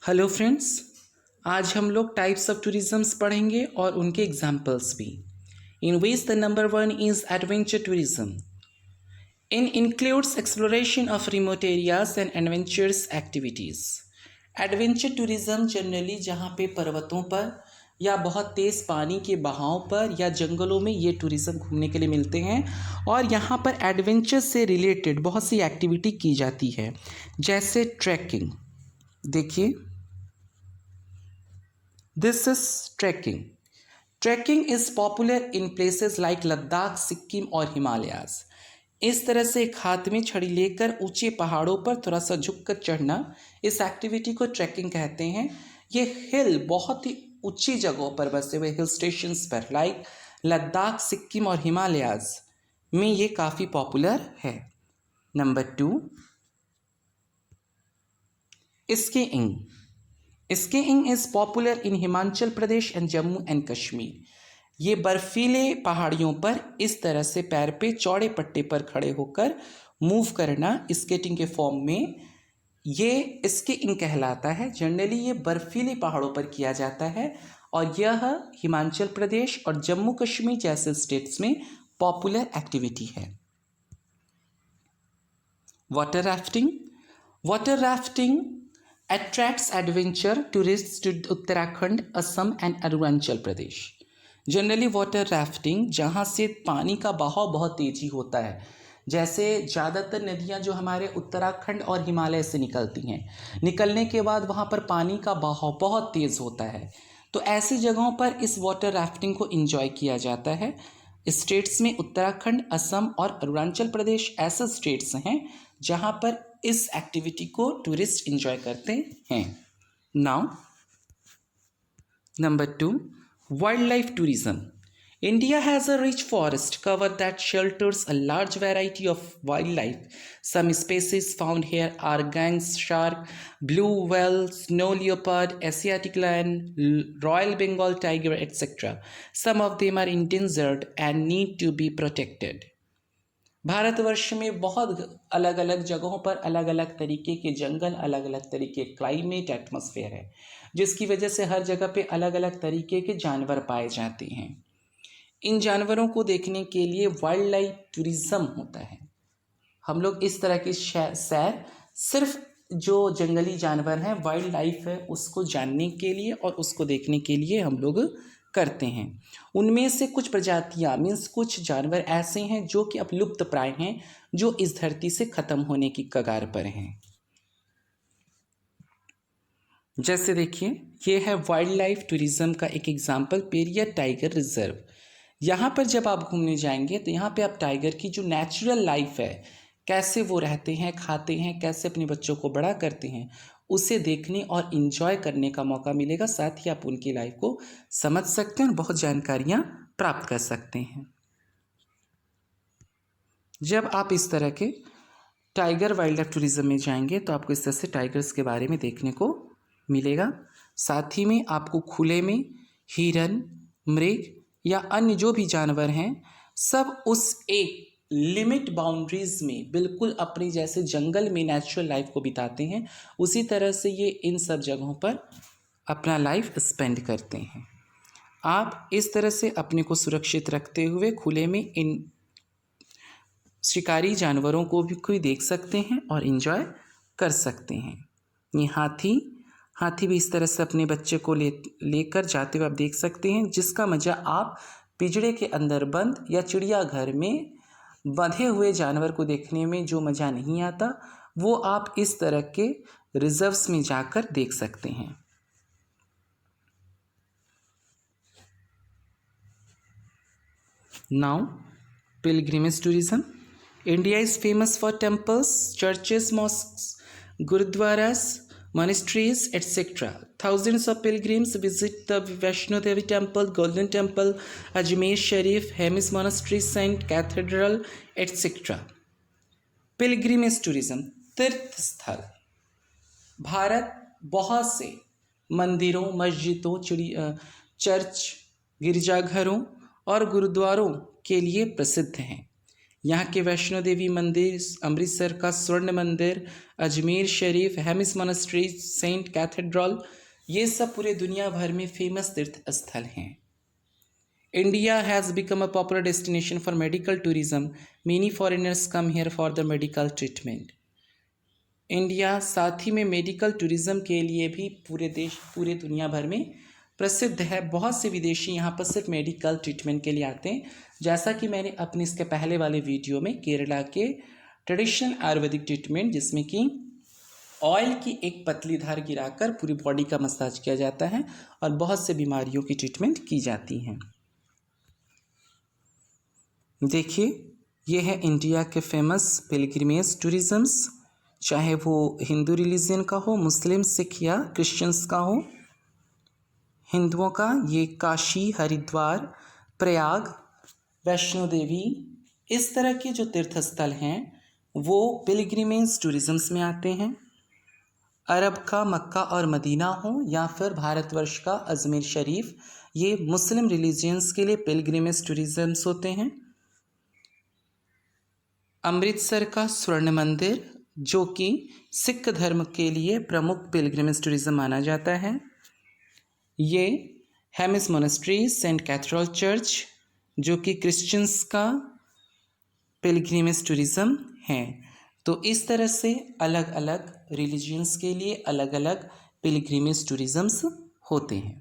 Hello friends. आज हम लोग टाइप्स ऑफ टूरिज़म्स पढ़ेंगे और उनके एग्जाम्पल्स भी। In which the number one is adventure tourism. In includes exploration of remote areas and adventurous activities. Adventure tourism generally जहाँ पे पर्वतों पर या बहुत तेज़ पानी के बहाव पर या जंगलों में ये टूरिज़्म घूमने के लिए मिलते हैं और यहाँ पर एडवेंचर से रिलेटेड बहुत सी एक्टिविटी की जाती है, जैसे ट्रैकिंग। देखिए, this is trekking. Trekking is popular in places like Ladakh, Sikkim और हिमालयाज। इस तरह से एक हाथ में छड़ी लेकर ऊंचे पहाड़ों पर थोड़ा सा झुककर चढ़ना, इस एक्टिविटी को ट्रैकिंग कहते हैं। ये हिल बहुत ही ऊंची जगहों पर बसे हुए हिल स्टेशंस पर लाइक लद्दाख, सिक्किम और हिमालयाज में ये काफ़ी पॉपुलर है। Number 2, skiing. Skiing is popular in Himachal Pradesh and Jammu and Kashmir. ये बर्फीले पहाड़ियों पर इस तरह से पैर पे चौड़े पट्टे पर खड़े होकर मूव करना स्केटिंग के फॉर्म में ये स्कीइंग कहलाता है। जनरली ये बर्फीले पहाड़ों पर किया जाता है और यह हिमाचल प्रदेश और जम्मू कश्मीर जैसे स्टेट्स में पॉपुलर एक्टिविटी है। Water rafting. Water rafting attracts adventure tourists to Uttarakhand, Assam and Arunachal Pradesh. Generally water rafting जहाँ से पानी का बहाव बहुत तेजी होता है, जैसे ज़्यादातर नदियाँ जो हमारे उत्तराखंड और हिमालय से निकलती हैं, निकलने के बाद वहाँ पर पानी का बहाव बहुत तेज़ होता है, तो ऐसी जगहों पर इस वाटर राफ्टिंग को इंजॉय किया जाता है। स्टेट्स में उत्तराखंड, असम और अरुणाचल प्रदेश ऐसे स्टेट्स हैं जहाँ पर इस एक्टिविटी को टूरिस्ट इंजॉय करते हैं। Now number 2, wild life tourism. India has a rich forest cover that shelters a large variety of wildlife. Some species found here are gangs shark, blue whale, snow leopard, Asiatic lion, Royal Bengal tiger, etc. Some of them are endangered and need to be protected. Bharatvarsh में बहुत अलग अलग जगहों पर अलग अलग तरीके के जंगल, अलग अलग तरीके क्लाइमेट, एटमॉस्फेयर है, जिसकी वजह से हर जगह पे अलग अलग तरीके के जानवर पाए जाते हैं। इन जानवरों को देखने के लिए वाइल्ड लाइफ टूरिज्म होता है। हम लोग इस तरह की सैर सिर्फ जो जंगली जानवर हैं, वाइल्ड लाइफ है, उसको जानने के लिए और उसको देखने के लिए हम लोग करते हैं। उनमें से कुछ प्रजातियां मीन्स कुछ जानवर ऐसे हैं जो कि अब लुप्त प्राय हैं, जो इस धरती से ख़त्म होने की कगार पर हैं। जैसे देखिए, ये है वाइल्ड लाइफ टूरिज्म का एक एग्जाम्पल, पेरियर टाइगर रिजर्व। यहाँ पर जब आप घूमने जाएंगे तो यहाँ पे आप टाइगर की जो नेचुरल लाइफ है, कैसे वो रहते हैं, खाते हैं, कैसे अपने बच्चों को बड़ा करते हैं, उसे देखने और इन्जॉय करने का मौका मिलेगा। साथ ही आप उनकी लाइफ को समझ सकते हैं और बहुत जानकारियाँ प्राप्त कर सकते हैं। जब आप इस तरह के टाइगर वाइल्ड लाइफ टूरिज्म में जाएंगे तो आपको इस तरह से टाइगर्स के बारे में देखने को मिलेगा। साथ ही में आपको खुले में हिरन, मृग या अन्य जो भी जानवर हैं, सब उस एक लिमिट बाउंड्रीज में बिल्कुल अपनी जैसे जंगल में नेचुरल लाइफ को बिताते हैं, उसी तरह से ये इन सब जगहों पर अपना लाइफ स्पेंड करते हैं। आप इस तरह से अपने को सुरक्षित रखते हुए खुले में इन शिकारी जानवरों को भी देख सकते हैं और इन्जॉय कर सकते हैं। ये हाथी भी इस तरह से अपने बच्चे को लेकर जाते हुए आप देख सकते हैं, जिसका मज़ा आप पिंजरे के अंदर बंद या चिड़ियाघर में बंधे हुए जानवर को देखने में जो मज़ा नहीं आता, वो आप इस तरह के रिजर्व्स में जाकर देख सकते हैं। Now pilgrimage tourism. India is famous for temples, churches, mosques, gurudwaras, monasteries, etc. Thousands of pilgrims visit the Vaishno Devi Temple, Golden Temple, Ajmer Sharif, Hemis Monastery, Saint Cathedral, etc. Pilgrimage tourism, तीर्थ स्थल। भारत बहुत से मंदिरों, मस्जिदों, church, गिरजाघरों और गुरुद्वारों के लिए प्रसिद्ध हैं। यहाँ के वैष्णो देवी मंदिर, अमृतसर का स्वर्ण मंदिर, Ajmer Sharif, Hemis monastery, saint cathedral, ये सब पूरे दुनिया भर में फेमस तीर्थ स्थल हैं। India has become a popular destination for medical tourism. Many foreigners come here for the medical treatment. India साथ ही में मेडिकल टूरिज्म के लिए भी पूरे दुनिया भर में प्रसिद्ध है। बहुत से विदेशी यहाँ पर सिर्फ मेडिकल ट्रीटमेंट के लिए आते हैं। जैसा कि मैंने अपने इसके पहले वाले वीडियो में केरला के ट्रेडिशनल आयुर्वेदिक ट्रीटमेंट, जिसमें कि ऑयल की एक पतली धार गिराकर पूरी बॉडी का मसाज किया जाता है और बहुत से बीमारियों की ट्रीटमेंट की जाती हैं। देखिए, ये है इंडिया के फेमस पिलग्रिमेज टूरिज़म्स, चाहे वो हिंदू रिलीजन का हो, मुस्लिम, सिख या क्रिश्चियंस का हो। हिंदुओं का ये काशी, हरिद्वार, प्रयाग, वैष्णो देवी, इस तरह के जो तीर्थ स्थल हैं वो पिलग्रिमेज टूरिज़म्स में आते हैं। अरब का मक्का और मदीना हो या फिर भारतवर्ष का अजमेर शरीफ, ये मुस्लिम रिलीजियंस के लिए पिलग्रिमेज टूरिज़म्स होते हैं। अमृतसर का स्वर्ण मंदिर, जो कि सिख धर्म के लिए प्रमुख पिलग्रिमेज टूरिज़्म माना जाता है। ये Hemis monastery, saint cathedral church, जो कि क्रिश्चियंस का पिलग्रिमेज टूरिज़्म है। तो इस तरह से अलग अलग रिलीजियंस के लिए अलग अलग पिलग्रिमेज टूरिज़म्स होते हैं।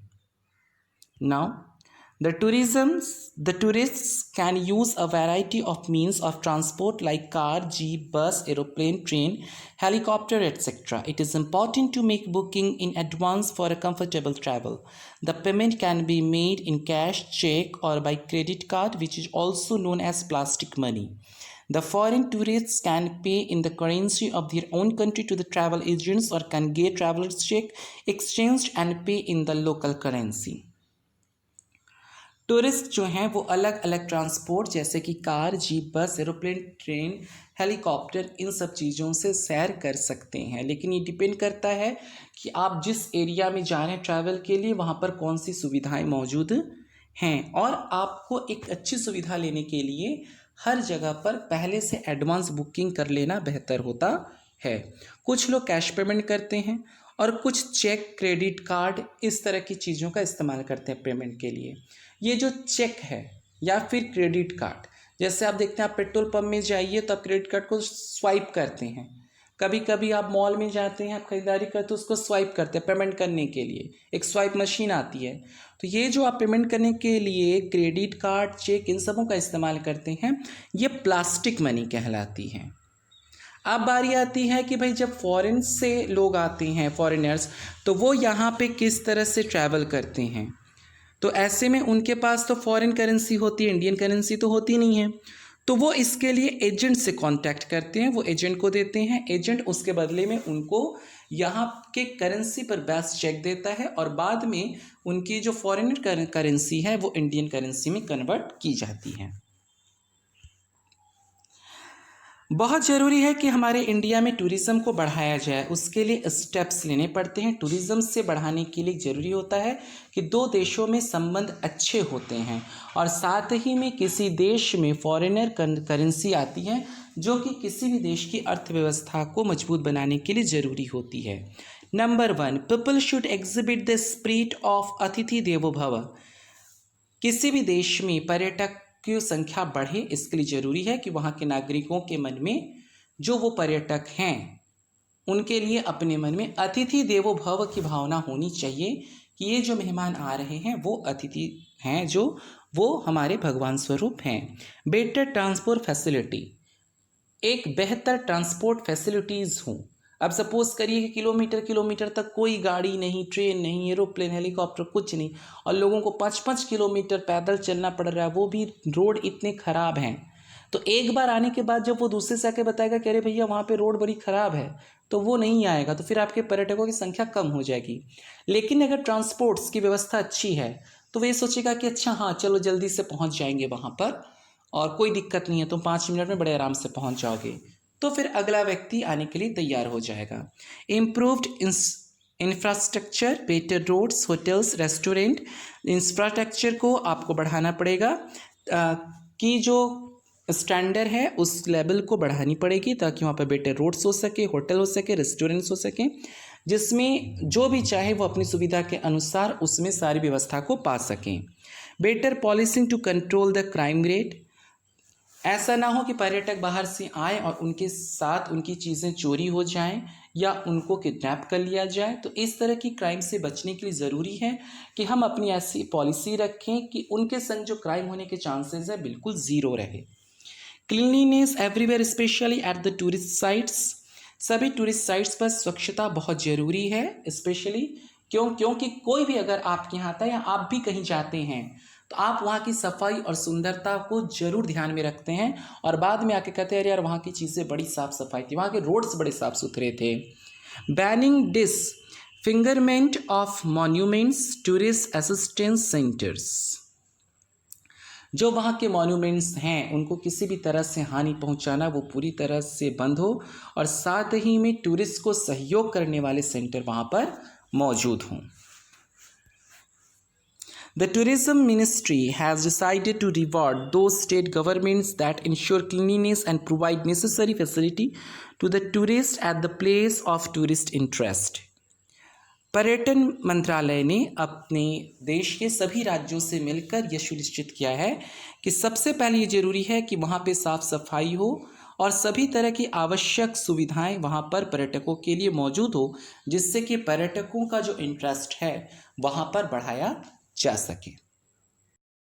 Now the tourists can use a variety of means of transport like car, jeep, bus, aeroplane, train, helicopter, etc. It is important to make booking in advance for a comfortable travel. The payment can be made in cash, check, or by credit card, which is also known as plastic money. The foreign tourists can pay in the currency of their own country to the travel agents or can get traveler's check exchanged and pay in the local currency. Tourist जो हैं वो अलग अलग transport जैसे कि car, jeep, बस, aeroplane, train, helicopter, इन सब चीज़ों से सैर कर सकते हैं। लेकिन ये डिपेंड करता है कि आप जिस एरिया में जा रहे हैं ट्रैवल के लिए, वहाँ पर कौन सी सुविधाएं मौजूद हैं। और आपको एक अच्छी सुविधा लेने के लिए हर जगह पर पहले से एडवांस बुकिंग कर लेना बेहतर होता है। कुछ लोग कैश पेमेंट करते हैं और कुछ चेक, क्रेडिट कार्ड, इस तरह की चीज़ों का इस्तेमाल करते हैं पेमेंट के लिए। ये जो चेक है या फिर क्रेडिट कार्ड, जैसे आप देखते हैं आप पेट्रोल पंप में जाइए तो आप क्रेडिट कार्ड को स्वाइप करते हैं। कभी कभी आप मॉल में जाते हैं, आप खरीदारी करते हैं, उसको स्वाइप करते हैं पेमेंट करने के लिए, एक स्वाइप मशीन आती है। तो ये जो आप पेमेंट करने के लिए क्रेडिट कार्ड, चेक, इन सबों का इस्तेमाल करते हैं, ये प्लास्टिक मनी कहलाती हैं। अब बारी आती है कि भाई जब फॉरेन से लोग आते हैं, फॉरेनर्स, तो वो यहाँ पे किस तरह से ट्रैवल करते हैं। तो ऐसे में उनके पास तो फॉरेन करेंसी होती है, इंडियन करेंसी तो होती नहीं है। तो वो इसके लिए एजेंट से कांटेक्ट करते हैं, वो एजेंट को देते हैं। एजेंट उसके बदले में उनको यहाँ के करेंसी पर बेस्ट चेक देता है और बाद में उनकी जो फॉरेनर करेंसी है वो इंडियन करेंसी में कन्वर्ट की जाती है। बहुत ज़रूरी है कि हमारे इंडिया में टूरिज़्म को बढ़ाया जाए, उसके लिए स्टेप्स लेने पड़ते हैं। टूरिज़्म से बढ़ाने के लिए ज़रूरी होता है कि दो देशों में संबंध अच्छे होते हैं और साथ ही में किसी देश में फॉरेनर करेंसी आती है जो कि किसी भी देश की अर्थव्यवस्था को मजबूत बनाने के लिए ज़रूरी होती है। Number 1, people should exhibit the spirit of अतिथि देवो भव। किसी भी देश में पर्यटक की संख्या बढ़े, इसके लिए ज़रूरी है कि वहाँ के नागरिकों के मन में, जो वो पर्यटक हैं, उनके लिए अपने मन में अतिथि देवो भव की भावना होनी चाहिए कि ये जो मेहमान आ रहे हैं वो अतिथि हैं, जो वो हमारे भगवान स्वरूप हैं। बेटर ट्रांसपोर्ट फैसिलिटी, एक बेहतर ट्रांसपोर्ट फैसिलिटीज़ हों। अब सपोज़ करिए कि किलोमीटर तक कोई गाड़ी नहीं, ट्रेन नहीं, एरोप्लेन, हेलीकॉप्टर, कुछ नहीं, और लोगों को 5-5 किलोमीटर पैदल चलना पड़ रहा है, वो भी रोड इतने ख़राब हैं। तो एक बार आने के बाद जब वो दूसरे से आके बताएगा कि अरे भैया वहाँ पे रोड बड़ी ख़राब है, तो वो नहीं आएगा, तो फिर आपके पर्यटकों की संख्या कम हो जाएगी। लेकिन अगर ट्रांसपोर्ट्स की व्यवस्था अच्छी है तो वो ये सोचेगा कि अच्छा हाँ चलो जल्दी से पहुँच जाएंगे वहाँ पर और कोई दिक्कत नहीं है, तुम 5 मिनट में बड़े आराम से पहुँच जाओगे, तो फिर अगला व्यक्ति आने के लिए तैयार हो जाएगा। Improved infrastructure, better roads, hotels, restaurant, infrastructure को आपको बढ़ाना पड़ेगा कि जो स्टैंडर्ड है उस लेवल को बढ़ानी पड़ेगी ताकि वहाँ पर बेटर रोड्स हो सके, होटल हो सके, रेस्टोरेंट्स हो सके, जिसमें जो भी चाहे वो अपनी सुविधा के अनुसार उसमें सारी व्यवस्था को पा सकें। Better policing to control the crime rate, ऐसा ना हो कि पर्यटक बाहर से आए और उनके साथ उनकी चीज़ें चोरी हो जाएं या उनको किडनैप कर लिया जाए। तो इस तरह की क्राइम से बचने के लिए ज़रूरी है कि हम अपनी ऐसी पॉलिसी रखें कि उनके संग जो क्राइम होने के चांसेस है बिल्कुल ज़ीरो रहे। Cleanliness everywhere specially at the tourist sites, सभी टूरिस्ट साइट्स पर स्वच्छता बहुत ज़रूरी है, स्पेशली क्योंकि कोई भी अगर आपके यहाँ आता है या आप भी कहीं जाते हैं तो आप वहाँ की सफाई और सुंदरता को जरूर ध्यान में रखते हैं और बाद में आके कहते हैं अरे यार वहाँ की चीज़ें बड़ी साफ़ सफाई थी, वहाँ के रोड्स बड़े साफ़ सुथरे थे। Banning disfigurement of monuments, tourist assistance centres, जो वहाँ के मॉन्यूमेंट्स हैं उनको किसी भी तरह से हानि पहुँचाना वो पूरी तरह से बंद हो और साथ ही में टूरिस्ट को सहयोग करने वाले सेंटर वहाँ पर मौजूद हों। The Tourism Ministry has decided to reward those state governments that ensure cleanliness and provide necessary facility to the tourists at the place of tourist interest. पर्यटन मंत्रालय ने अपने देश के सभी राज्यों से मिलकर यह सुनिश्चित किया है कि सबसे पहले ये जरूरी है कि वहाँ पे साफ सफाई हो और सभी तरह की आवश्यक सुविधाएं वहाँ पर पर्यटकों के लिए मौजूद हो, जिससे कि पर्यटकों का जो इंटरेस्ट है वहाँ पर बढ़ाया जा सके।